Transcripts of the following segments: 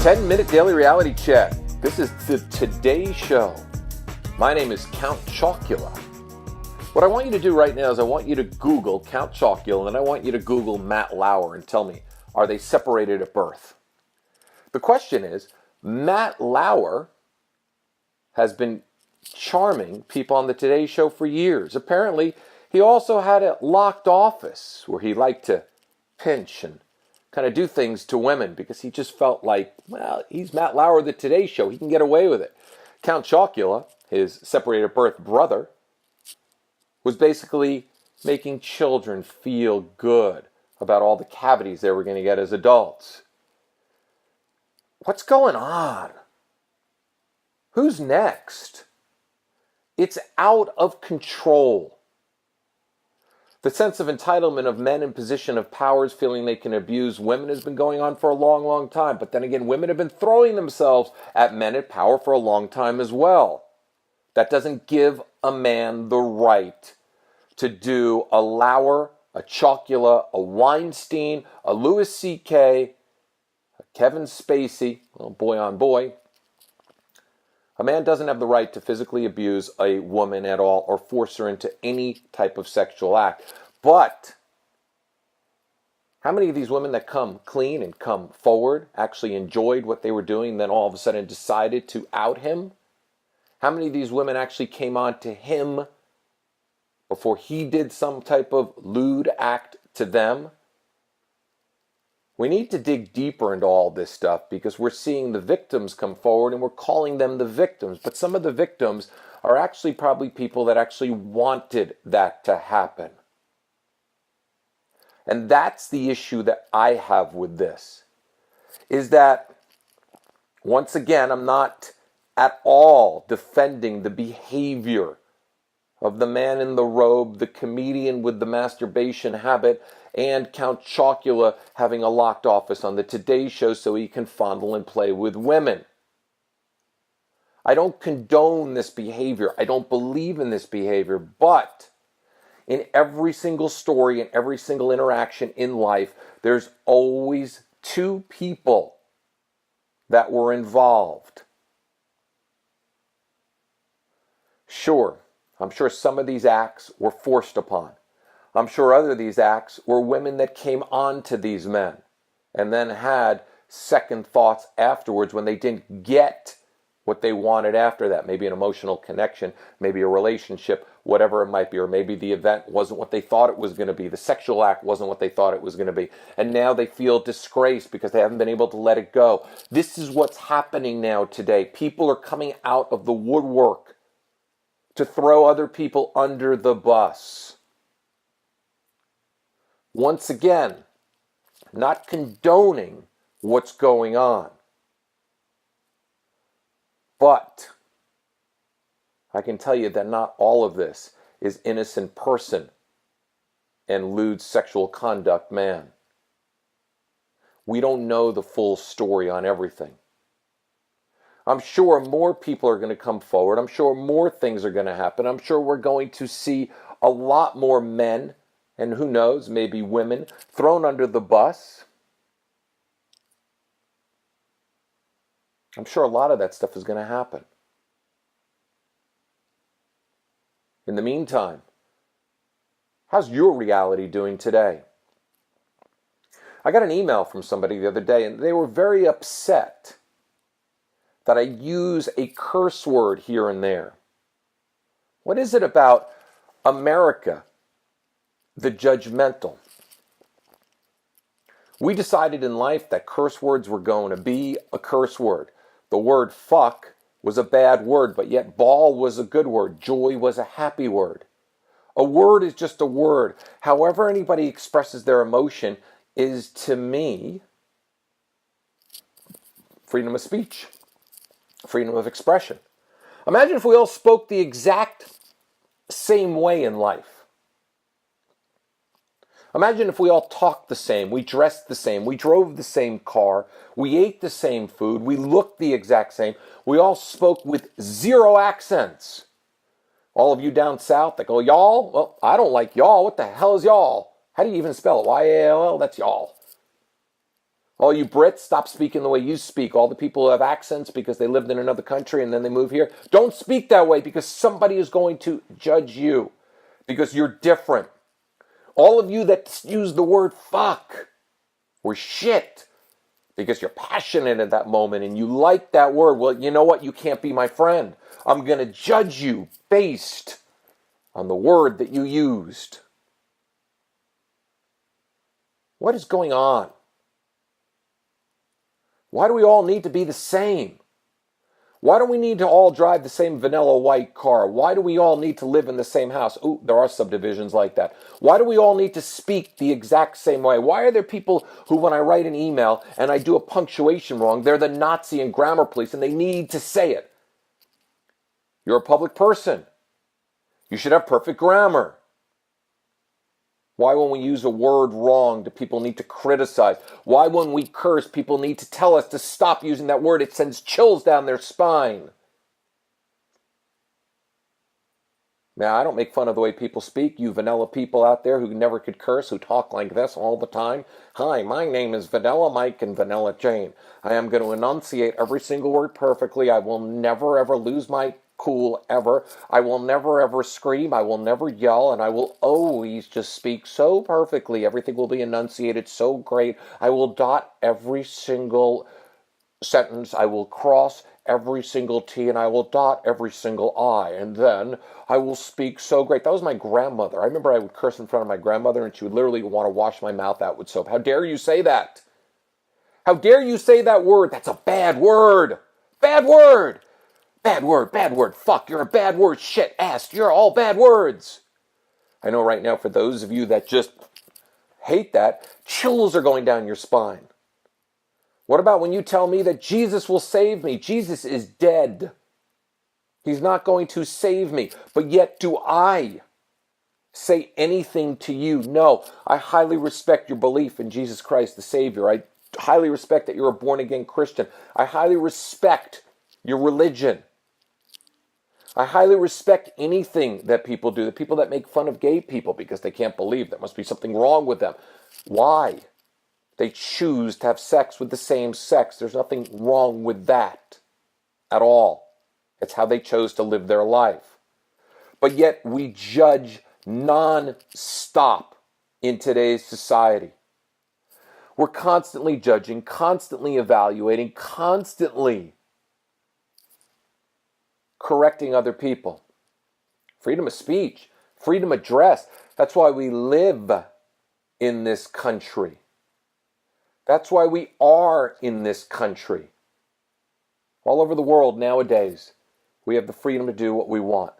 10-minute daily reality chat. This is the Today Show. My name is Count Chocula. What I want you to do right now is I want you to Google Count Chocula, and then I want you to Google Matt Lauer and tell me, are they separated at birth? The question is, Matt Lauer has been charming people on the Today Show for years. Apparently, he also had a locked office where he liked to pinch and kind of do things to women because he just felt like, well, he's Matt Lauer of the Today Show. He can get away with it. Count Chocula, his separated at birth brother, was basically making children feel good about all the cavities they were going to get as adults. What's going on? Who's next? It's out of control. The sense of entitlement of men in position of powers feeling they can abuse women has been going on for a long, long time. But then again, women have been throwing themselves at men in power for a long time as well. That doesn't give a man the right to do a Lauer, a Chocula, a Weinstein, a Louis C.K., a Kevin Spacey, well, boy on boy. A man doesn't have the right to physically abuse a woman at all or force her into any type of sexual act. But how many of these women that come clean and come forward actually enjoyed what they were doing, then all of a sudden decided to out him? How many of these women actually came on to him before he did some type of lewd act to them? We need to dig deeper into all this stuff because we're seeing the victims come forward and we're calling them the victims. But some of the victims are actually probably people that actually wanted that to happen. And that's the issue that I have with this. Is that, once again, I'm not at all defending the behavior of the man in the robe, the comedian with the masturbation habit, and Count Chocula having a locked office on the Today Show so he can fondle and play with women. I don't condone this behavior. I don't believe in this behavior. But in every single story and every single interaction in life, there's always two people that were involved. Sure, I'm sure some of these acts were forced upon. I'm sure other of these acts were women that came on to these men and then had second thoughts afterwards when they didn't get what they wanted after that. Maybe an emotional connection, maybe a relationship, whatever it might be, or maybe the event wasn't what they thought it was going to be. The sexual act wasn't what they thought it was going to be. And now they feel disgraced because they haven't been able to let it go. This is what's happening now today. People are coming out of the woodwork to throw other people under the bus. Once again, not condoning what's going on. But I can tell you that not all of this is innocent person and lewd sexual conduct man. We don't know the full story on everything. I'm sure more people are going to come forward. I'm sure more things are going to happen. I'm sure we're going to see a lot more men, and who knows, maybe women, thrown under the bus. I'm sure a lot of that stuff is going to happen. In the meantime, how's your reality doing today? I got an email from somebody the other day, and they were very upset that I use a curse word here and there. What is it about America, the judgmental? We decided in life that curse words were going to be a curse word. The word fuck was a bad word, but yet ball was a good word. Joy was a happy word. A word is just a word. However anybody expresses their emotion is, to me, freedom of speech, freedom of expression. Imagine if we all spoke the exact same way in life. Imagine if we all talked the same, we dressed the same, we drove the same car, we ate the same food, we looked the exact same, we all spoke with zero accents. All of you down south that go, y'all? Well, I don't like y'all. What the hell is y'all? How do you even spell it? Y-A-L-L? That's y'all. All you Brits, stop speaking the way you speak. All the people who have accents because they lived in another country and then they move here, don't speak that way because somebody is going to judge you because you're different. All of you that use the word fuck or shit because you're passionate at that moment and you like that word, well, you know what? You can't be my friend. I'm going to judge you based on the word that you used. What is going on? Why do we all need to be the same? Why do we need to all drive the same vanilla white car? Why do we all need to live in the same house? Ooh, there are subdivisions like that. Why do we all need to speak the exact same way? Why are there people who, when I write an email and I do a punctuation wrong, they're the Nazi and grammar police and they need to say it? You're a public person. You should have perfect grammar. Why when we use a word wrong do people need to criticize? Why when we curse people need to tell us to stop using that word? It sends chills down their spine. Now, I don't make fun of the way people speak. You vanilla people out there who never could curse, who talk like this all the time. Hi, my name is Vanilla Mike and Vanilla Jane. I am going to enunciate every single word perfectly. I will never ever lose my cool ever. I will never ever scream. I will never yell, and I will always just speak so perfectly. Everything will be enunciated so great. I will dot every single sentence. I will cross every single T, and I will dot every single I, and then I will speak so great. That was my grandmother. I remember I would curse in front of my grandmother, and she would literally want to wash my mouth out with soap. How dare you say that? How dare you say that word? That's a bad word. Bad word. Bad word, bad word, fuck, you're a bad word, shit, ass, you're all bad words. I know right now for those of you that just hate that, chills are going down your spine. What about when you tell me that Jesus will save me? Jesus is dead. He's not going to save me. But yet do I say anything to you? No, I highly respect your belief in Jesus Christ, the Savior. I highly respect that you're a born-again Christian. I highly respect your religion. I highly respect anything that people do. The people that make fun of gay people because they can't believe there must be something wrong with them. Why? They choose to have sex with the same sex. There's nothing wrong with that at all. It's how they chose to live their life. But yet we judge non-stop in today's society. We're constantly judging, constantly evaluating, constantly correcting other people. Freedom of speech, freedom of dress. That's why we live in this country. That's why we are in this country. All over the world nowadays, we have the freedom to do what we want.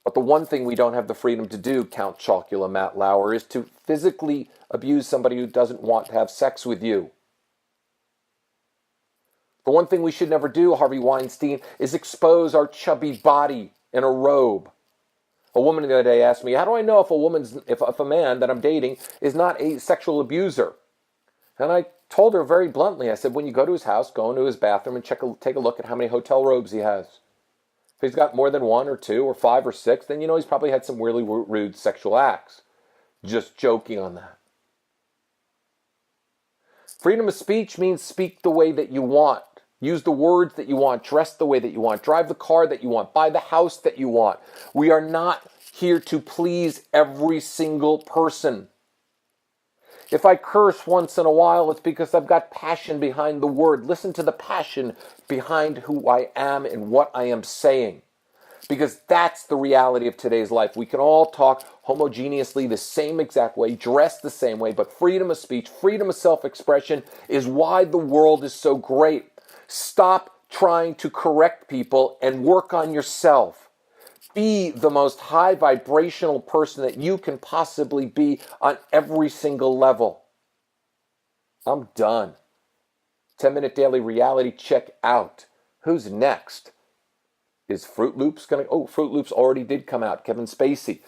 But the one thing we don't have the freedom to do, Count Chocula, Matt Lauer, is to physically abuse somebody who doesn't want to have sex with you. The one thing we should never do, Harvey Weinstein, is expose our chubby body in a robe. A woman the other day asked me, how do I know if a man that I'm dating is not a sexual abuser? And I told her very bluntly, I said, when you go to his house, go into his bathroom and take a look at how many hotel robes he has. If he's got more than 1 or 2 or 5 or 6, then you know he's probably had some really rude sexual acts. Just joking on that. Freedom of speech means speak the way that you want. Use the words that you want, dress the way that you want, drive the car that you want, buy the house that you want. We are not here to please every single person. If I curse once in a while, it's because I've got passion behind the word. Listen to the passion behind who I am and what I am saying. Because that's the reality of today's life. We can all talk homogeneously the same exact way, dress the same way, but freedom of speech, freedom of self-expression is why the world is so great. Stop trying to correct people and work on yourself. Be the most high vibrational person that you can possibly be on every single level. I'm done. 10-minute daily reality check out. Who's next? Is Fruit Loops going to... Oh, Fruit Loops already did come out. Kevin Spacey.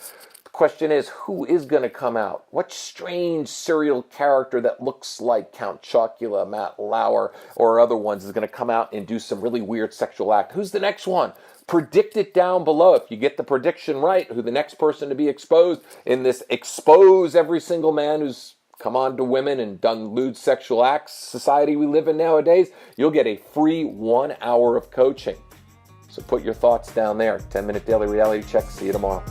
The question is, who is going to come out? What strange serial character that looks like Count Chocula, Matt Lauer, or other ones is going to come out and do some really weird sexual act? Who's the next one? Predict it down below. If you get the prediction right, who the next person to be exposed in this expose every single man who's come on to women and done lewd sexual acts society we live in nowadays, you'll get a free 1 hour of coaching. So put your thoughts down there. 10-minute daily reality check. See you tomorrow.